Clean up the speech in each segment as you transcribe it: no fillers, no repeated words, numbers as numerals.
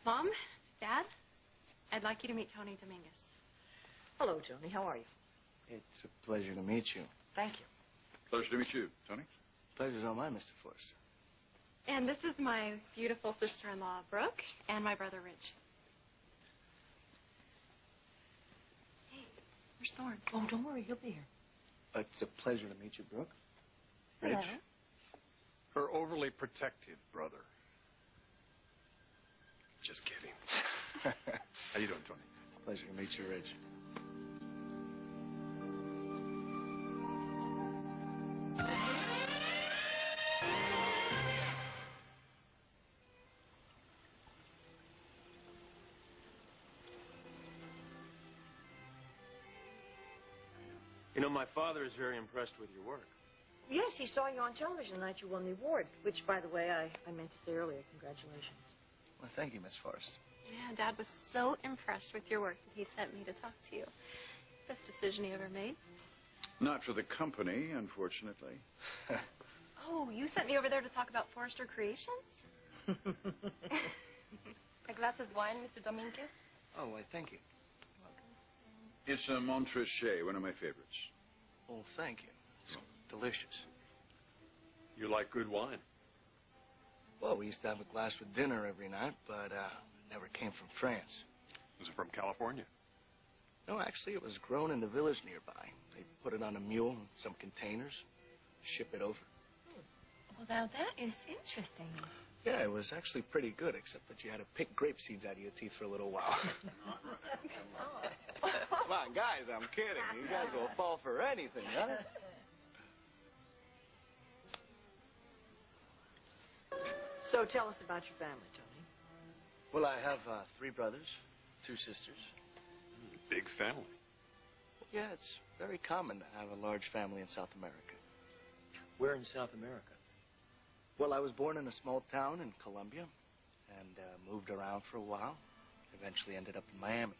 Mom, Dad, I'd like you to meet Tony Dominguez. Hello, Tony. How are you? It's a pleasure to meet you. Thank you. Pleasure to meet you, Tony. Pleasure's all mine, Mr. Forrester. And this is my beautiful sister-in-law, Brooke, and my brother, Rich. Hey, where's Thorne? Oh, don't worry. He'll be here. It's a pleasure to meet you, Brooke. Rich. Hello. Her overly protective brother. Just kidding. How you doing, Tony? Pleasure to meet you, Rich. You know, my father is very impressed with your work. Yes, he saw you on television the night you won the award, which, by the way, I meant to say earlier. Congratulations. Well, thank you, Miss Forrester. Yeah, Dad was so impressed with your work that he sent me to talk to you. Best decision he ever made. Not for the company, unfortunately. Oh, you sent me over there to talk about Forrester Creations? A glass of wine, Mr. Dominguez? Oh, why, thank you. It's a Montrachet, one of my favorites. Oh, thank you. It's delicious. You like good wine? Well, we used to have a glass with dinner every night, but it never came from France. Was it from California? No, actually, it was grown in the village nearby. They put it on a mule in some containers, ship it over. Well, now that is interesting. Yeah, it was actually pretty good, except that you had to pick grape seeds out of your teeth for a little while. Come on, guys, I'm kidding. You guys will fall for anything, huh? So tell us about your family, Tony. Well, I have 3 brothers, 2 sisters. Big family. Yeah, it's very common to have a large family in South America. Where in South America? Well, I was born in a small town in Colombia and moved around for a while. Eventually ended up in Miami.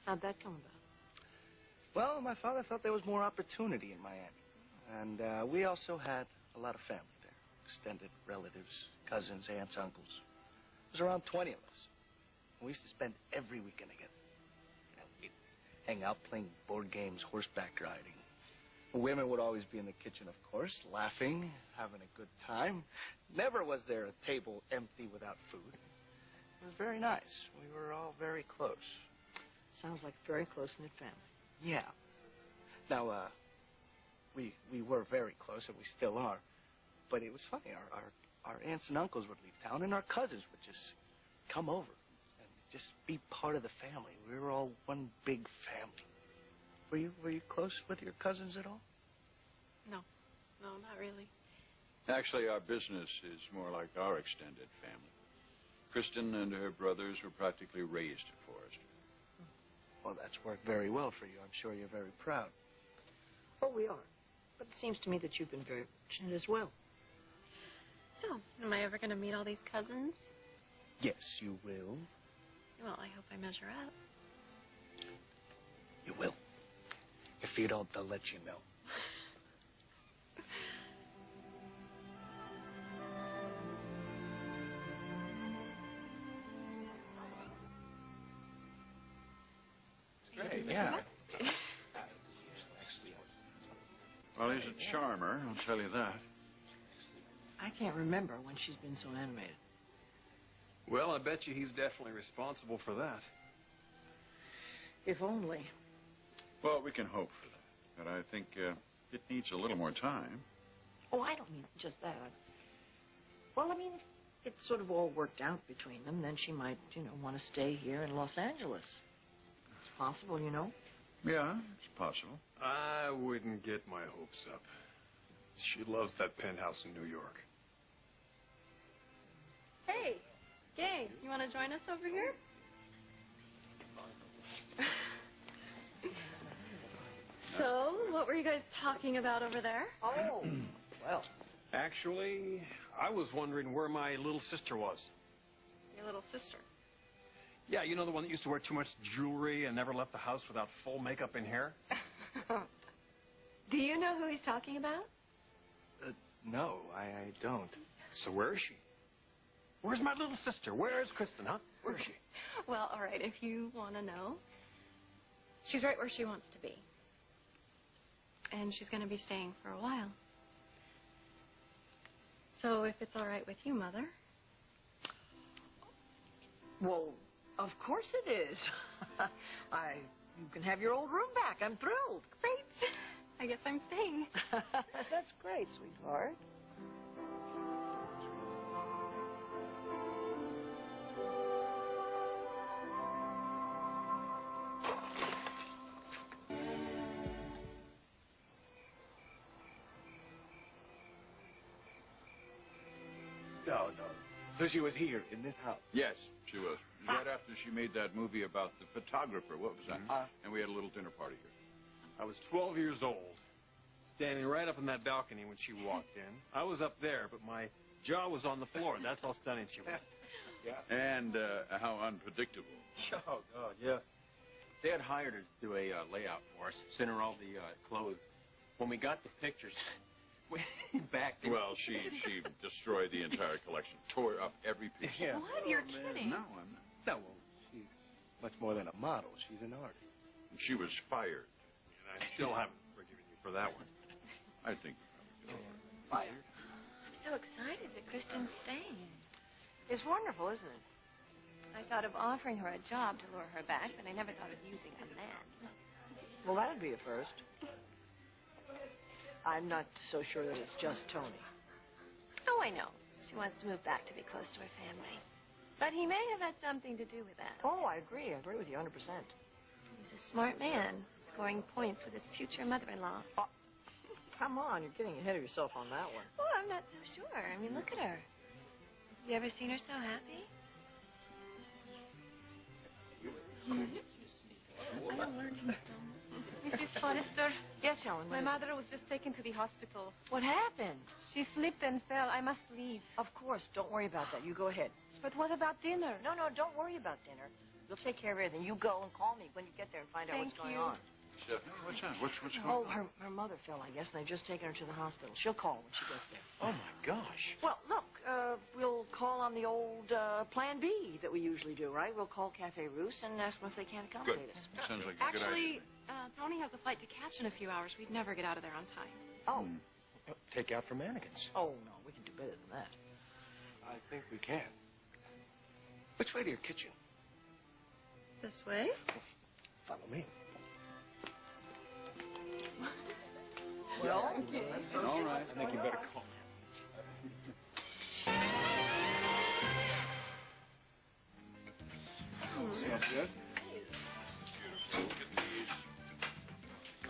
How'd that come about? Well, my father thought there was more opportunity in Miami. And we also had a lot of family there. Extended relatives, cousins, aunts, uncles. It was around 20 of us. We used to spend every weekend together. You know, we'd hang out playing board games, horseback riding. The women would always be in the kitchen, of course, laughing, having a good time. Never was there a table empty without food. It was very nice. We were all very close. Sounds like a very close-knit family. Yeah. Now, we were very close, and we still are. But it was funny. Our aunts and uncles would leave town, and our cousins would just come over and just be part of the family. We were all one big family. Were you close with your cousins at all? No, not really. Actually, our business is more like our extended family. Kristen and her brothers were practically raised at Forrester. Well, that's worked very well for you. I'm sure you're very proud. Oh, we are. But it seems to me that you've been very fortunate as well. So, am I ever going to meet all these cousins? Yes, you will. Well, I hope I measure up. You will. If you don't, they'll let you know. Great, yeah. Well, he's a charmer, I'll tell you that. I can't remember when she's been so animated. Well, I bet you he's definitely responsible for that. If only. Well, we can hope for that. But I think it needs a little more time. Oh, I don't mean just that. Well, I mean, if it sort of all worked out between them, then she might, want to stay here in Los Angeles. It's possible, you know. Yeah, it's possible. I wouldn't get my hopes up. She loves that penthouse in New York. Hey, gang, you want to join us over here? So, what were you guys talking about over there? Oh, well. Actually, I was wondering where my little sister was. Your little sister. Yeah, you know the one that used to wear too much jewelry and never left the house without full makeup and hair? Do you know who he's talking about? No, I don't. So where is she? Where's my little sister? Where is Kristen, huh? Where is she? Well, all right, if you want to know, she's right where she wants to be. And she's going to be staying for a while. So if it's all right with you, Mother. Well, of course it is. You can have your old room back. I'm thrilled. Great. I guess I'm staying. That's great, sweetheart. No. So she was here in this house. Yes, she was. Right after she made that movie about the photographer. What was that? And we had a little dinner party here. I was 12 years old, standing right up in that balcony when she walked in. I was up there, but my jaw was on the floor. That's how stunning she was. Yeah. And how unpredictable. Oh, God, yeah. They had hired her to do a layout for us, sent her all the clothes. When we got the pictures, we back in. Well, she destroyed the entire collection, tore up every piece. Yeah. What? You're kidding. No, I'm not. No, well, she's much more than a model. She's an artist. And she was fired. And I still haven't forgiven you for that one. I think. Fired. I'm so excited that Kristen's staying. It's wonderful, isn't it? I thought of offering her a job to lure her back, but I never thought of using a man. Well, that'd be a first. I'm not so sure that it's just Tony. Oh, I know. She wants to move back to be close to her family. But he may have had something to do with that. Oh, I agree. I agree with you 100%. He's a smart man, scoring points with his future mother-in-law. Oh, come on, you're getting ahead of yourself on that one. Oh, I'm not so sure. I mean, look at her. You ever seen her so happy? I'm learning so much. Mrs. Forrester, Yes, Helen. my mother was just taken to the hospital. What happened? She slipped and fell. I must leave. Of course, don't worry about that. You go ahead. But what about dinner? No, don't worry about dinner. We'll take care of everything. You go and call me when you get there and find out what's Thank going you. on. Stephanie, what's that? What's going Oh, on? her mother fell, I guess, and they've just taken her to the hospital. She'll call when she gets there. Oh, my gosh. Well, look, we'll call on the old Plan B that we usually do, right? We'll call Cafe Russe and ask them if they can Good. accommodate us. Sounds like a good idea. Actually, Tony has a flight to catch in a few hours. We'd never get out of there on time. Oh, Take out for mannequins. oh no, we can do better than that. I think we can. Which way to your kitchen? This way? Follow me. Well, All right. I think you better call. Sounds good.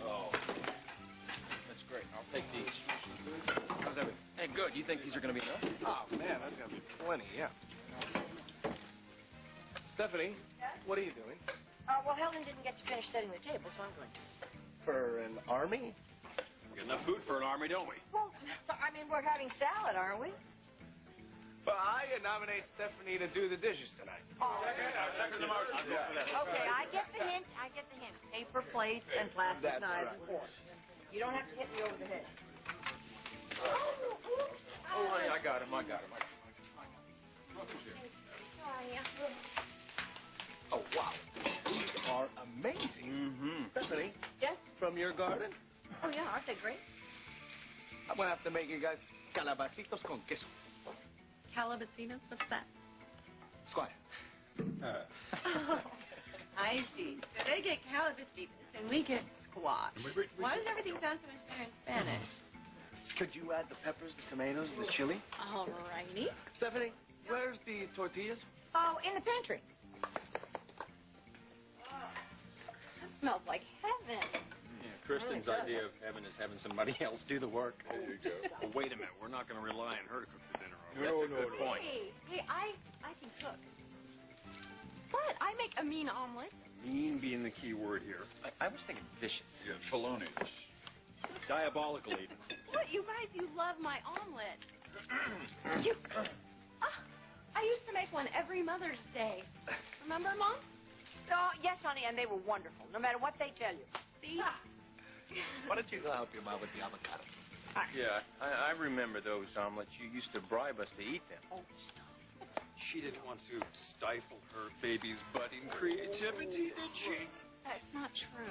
Oh, that's great. I'll take these. How's everything? Hey, good. You think these are going to be enough? Oh, man, that's going to be plenty, yeah. Stephanie, what are you doing? well, Helen didn't get to finish setting the table, so I'm going to. For an army? We got enough food for an army, don't we? Well, I mean, we're having salad, aren't we? Well, I nominate Stephanie to do the dishes tonight. Second the motion. Okay, I get the hint. Paper plates and plastic That's knives right. and forks. You don't have to hit me over the head. Oh, honey, I got him. Oh, wow. These are amazing. Mm-hmm. Stephanie, Yes? from your garden? Oh, yeah, aren't they great? I'm going to have to make you guys calabacitos con queso. Calabasinas? What's that? Squire. I see. So they get calabasitas and we get squash. Why does everything sound so much better in Spanish? Could you add the peppers, the tomatoes, the chili? All righty. Stephanie, where's the tortillas? Oh, in the pantry. This smells like heaven. Yeah, Kristen's idea of heaven is having somebody else do the work. There you go. Well, wait a minute. We're not going to rely on her to cook the dinner. are we? No, That's a no, good no. point. Hey, I can cook. What? I make a mean omelet. Mean being the key word here. I was thinking vicious. Yeah, Felonious. Diabolical even. What? You guys, you love my omelet. You... I used to make one every Mother's Day. Remember, Mom? Oh, yes, honey, and they were wonderful, no matter what they tell you. See? Why don't you go help your mom with the avocado? Yeah, I remember those omelets. You used to bribe us to eat them. Oh, stop. want to stifle her baby's budding creativity, did she? That's not true.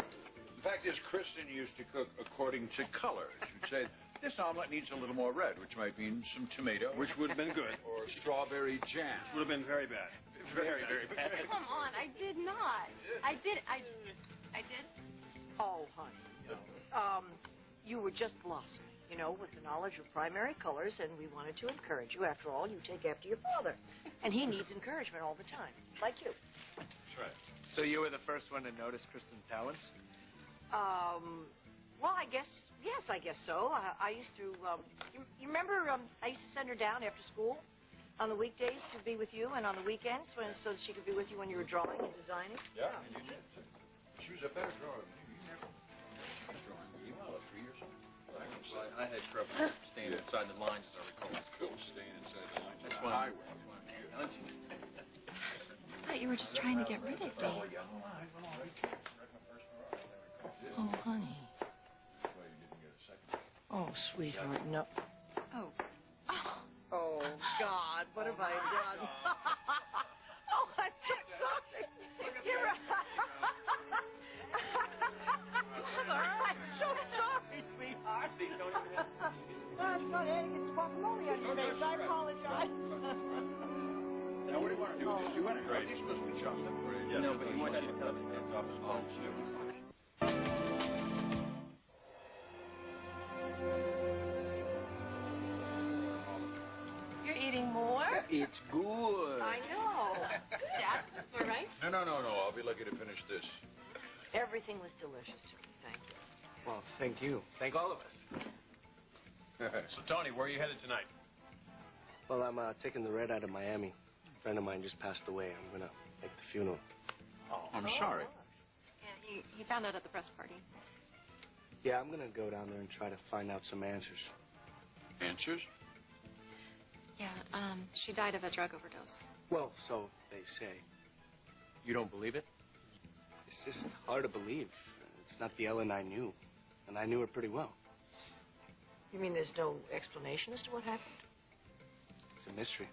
The fact is, Kristen used to cook according to color. She'd say, this omelet needs a little more red, which might mean some tomato. Which would have been good. Or strawberry jam. Which would have been very bad. Very, very bad. Come on, I did not. I did. Oh, honey, no. You were just blossoming, with the knowledge of primary colors, and we wanted to encourage you. After all, you take after your father, and he needs encouragement all the time, like you. That's right. So you were the first one to notice Kristen's talents? Well, I guess so. I used to, you remember, I used to send her down after school on the weekdays to be with you, and on the weekends so that she could be with you when you were drawing and designing? Yeah, you did. She was a better drawer than you. You never drawing. You were 3 years old. I had trouble staying inside the lines, as I recall. Still staying inside the lines. That's of why the I highway. I thought you were just trying to get rid of me. Oh, honey. Oh, sweetheart, no. Oh. Oh, God, what have I done? Oh, I'm so sorry. You're right. I'm so sorry, sweetheart. That's not adding its guacamole on your face. I apologize. Now, what do you want to do with this? You want to grate? You're supposed to chop them. No, but he wants you to cut the ends off his palms. You're eating more? It's good. I know. Dad, all right? No. I'll be lucky to finish this. Everything was delicious to me. Thank you. Well, thank you. Thank all of us. So, Tony, where are you headed tonight? Well, I'm taking the red out of Miami. A friend of mine just passed away. I'm going to make the funeral. Oh, I'm sorry. Yeah, he found out at the press party. Yeah, I'm going to go down there and try to find out some answers. Answers? Yeah, she died of a drug overdose. Well, so they say. You don't believe it? It's just hard to believe. It's not the Ellen I knew. And I knew her pretty well. You mean there's no explanation as to what happened? It's a mystery.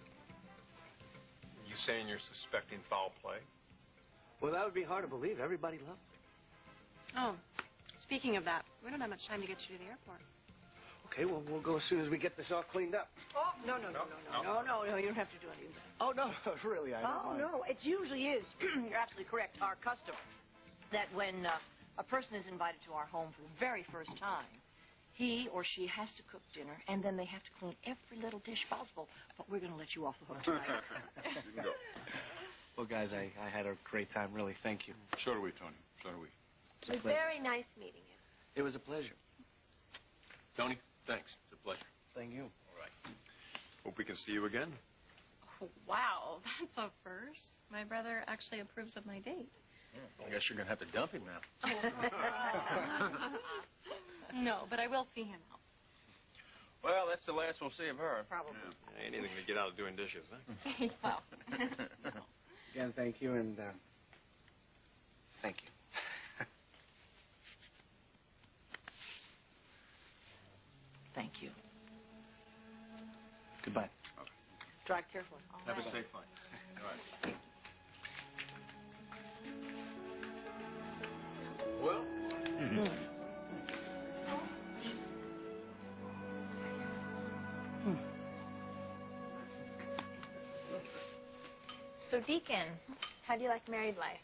You saying you're suspecting foul play? Well, that would be hard to believe. Everybody loved her. Oh, speaking of that, we don't have much time to get you to the airport. Okay, well, we'll go as soon as we get this all cleaned up. Oh, no, you don't have to do any of that. Oh, no, really, I don't Oh, mind. no, it usually is, you're absolutely correct, our custom, that when a person is invited to our home for the very first time, he or she has to cook dinner, and then they have to clean every little dish possible. But we're going to let you off the hook tonight. You can go. Well, guys, I had a great time, really. Thank you. So do we, Tony. So do we. It was very nice meeting you. It was a pleasure. Tony, thanks. It's a pleasure. Thank you. All right. Hope we can see you again. Oh, wow, that's a first. My brother actually approves of my date. I guess you're going to have to dump him now. No, but I will see him out. Well, that's the last we'll see of her. Probably. Ain't anything to get out of doing dishes, huh? Well, Again, thank you, and thank you. Thank you. Goodbye. Drive carefully. Have a safe flight. All right. Well, So, Deacon, how do you like married life?